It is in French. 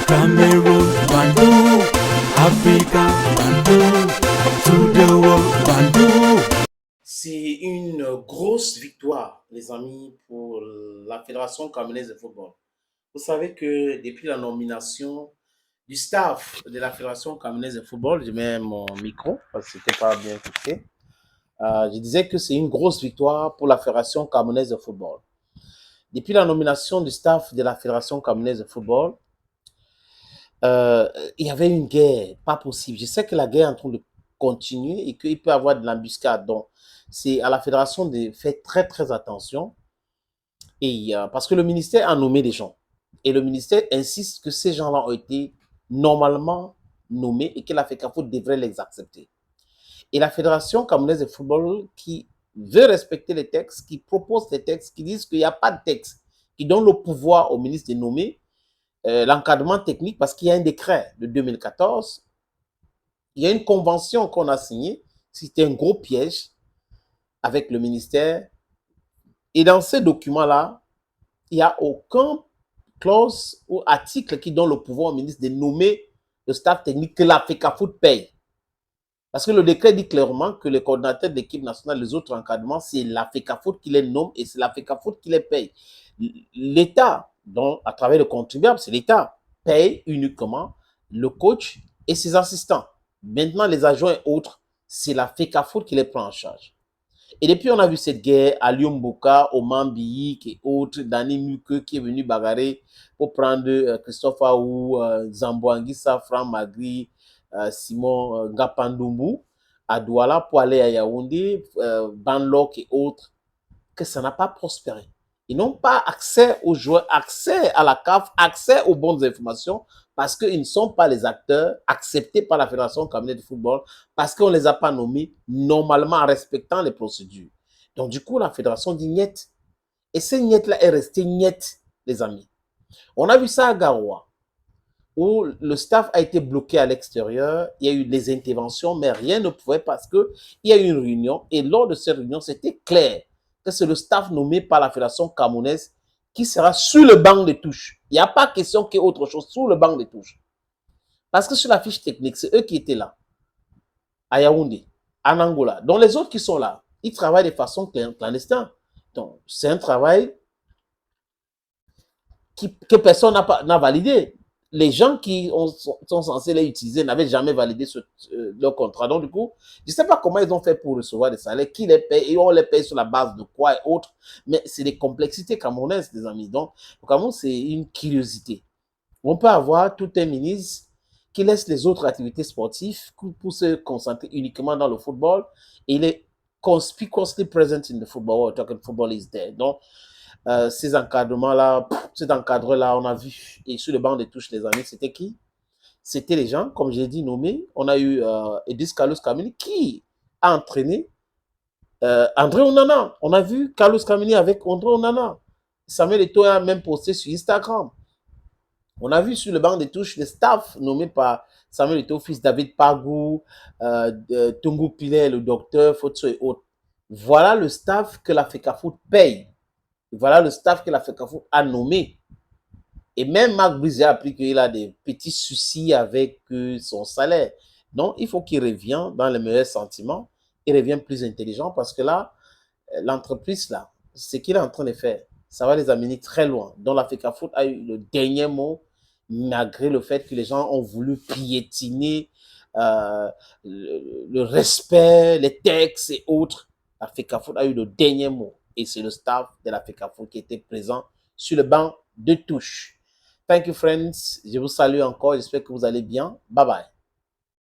Cameroon, Bandung, Africa, Bandung, to the world, Bandung. C'est une grosse victoire, les amis, pour la Fédération camerounaise de football. Vous savez que depuis la nomination du staff de la Fédération camerounaise de football, je mets mon micro parce que c'était pas bien fixé. Je disais que c'est une grosse victoire pour la Fédération camerounaise de football. Depuis la nomination du staff de la Fédération camerounaise de football, il y avait une guerre, pas possible. Je sais que la guerre est en train de continuer et qu'il peut y avoir de l'embuscade. Donc, c'est à la fédération de faire très, très attention. Et, parce que le ministère a nommé des gens. Et le ministère insiste que ces gens-là ont été normalement nommés et que la FECAFO devrait les accepter. Et la Fédération camerounaise de football qui veut respecter les textes, qui propose des textes, qui disent qu'il n'y a pas de texte, qui donne le pouvoir au ministre de nommer l'encadrement technique, parce qu'il y a un décret de 2014, il y a une convention qu'on a signée, c'était un gros piège avec le ministère. Et dans ces documents-là, il n'y a aucun clause ou article qui donne le pouvoir au ministre de nommer le staff technique que la FECAFOOT paye. Parce que le décret dit clairement que les coordinateurs de l'équipe nationale, les autres encadrements, c'est la FECAFOOT qui les nomme et c'est la FECAFOOT qui les paye. L'État, donc à travers le contribuable, c'est l'État, paye uniquement le coach et ses assistants. Maintenant, les adjoints et autres, c'est la FECAFOOT qui les prend en charge. Et depuis, on a vu cette guerre à Lyomboka, Oman Biyik et autres, Dani Muke qui est venu bagarrer pour prendre Christophe Aou, Zamboangui Safran Magri, Simon Ngapandumbu à Douala pour aller à Yaoundé, Banlok et autres, que ça n'a pas prospéré. Ils n'ont pas accès aux joueurs, accès à la CAF, accès aux bonnes informations, parce qu'ils ne sont pas les acteurs acceptés par la Fédération camerounaise de football, parce qu'on ne les a pas nommés normalement en respectant les procédures. Donc, du coup, la Fédération dit niet. Et ce niet-là est resté niet, les amis. On a vu ça à Garoua, où le staff a été bloqué à l'extérieur, il y a eu des interventions, mais rien ne pouvait parce qu'il y a eu une réunion, et lors de cette réunion, c'était clair que c'est le staff nommé par la Fédération camerounaise qui sera sur le banc de touche. Il n'y a pas question qu'il y ait autre chose sur le banc de touche. Parce que sur la fiche technique, c'est eux qui étaient là, à Yaoundé, en Angola. Donc les autres qui sont là, ils travaillent de façon clandestine. Donc c'est un travail que personne n'a validé. Les gens qui sont censés les utiliser n'avaient jamais validé leur contrat. Donc, du coup, je ne sais pas comment ils ont fait pour recevoir des salaires, qui les paye, et on les paye sur la base de quoi et autres. Mais c'est des complexités camerounaises, les amis. Donc, le Cameroun, c'est une curiosité. On peut avoir tout un ministre qui laisse les autres activités sportives pour se concentrer uniquement dans le football. Et il est conspicuously present in the football world, talking football is there. Donc, ces encadrements-là, cet encadreur-là, on a vu. Et sur le banc de touche, les amis, c'était qui? C'était les gens, comme j'ai dit, nommés. On a eu Edis Carlos Kameni qui a entraîné André Onana. On a vu Carlos Kameni avec André Onana. Samuel Eto'o a même posté sur Instagram. On a vu sur le banc de touche les staffs nommés par Samuel Eto'o, fils David Pagou, Tungu Pilet, le docteur, Fotso et autres. Voilà le staff que la FECAFOOT paye. Voilà le staff que la FECAFOOT a nommé. Et même Marc Brizet a appris qu'il a des petits soucis avec son salaire. Donc, il faut qu'il revienne dans les meilleurs sentiments. Il revienne plus intelligent parce que là, l'entreprise, là, ce qu'il est en train de faire, ça va les amener très loin. Donc, la FECAFOOT a eu le dernier mot, malgré le fait que les gens ont voulu piétiner le respect, les textes et autres. La FECAFOOT a eu le dernier mot. Et c'est le staff de la FECAFOOT qui était présent sur le banc de touche. Thank you, friends. Je vous salue encore. J'espère que vous allez bien. Bye bye.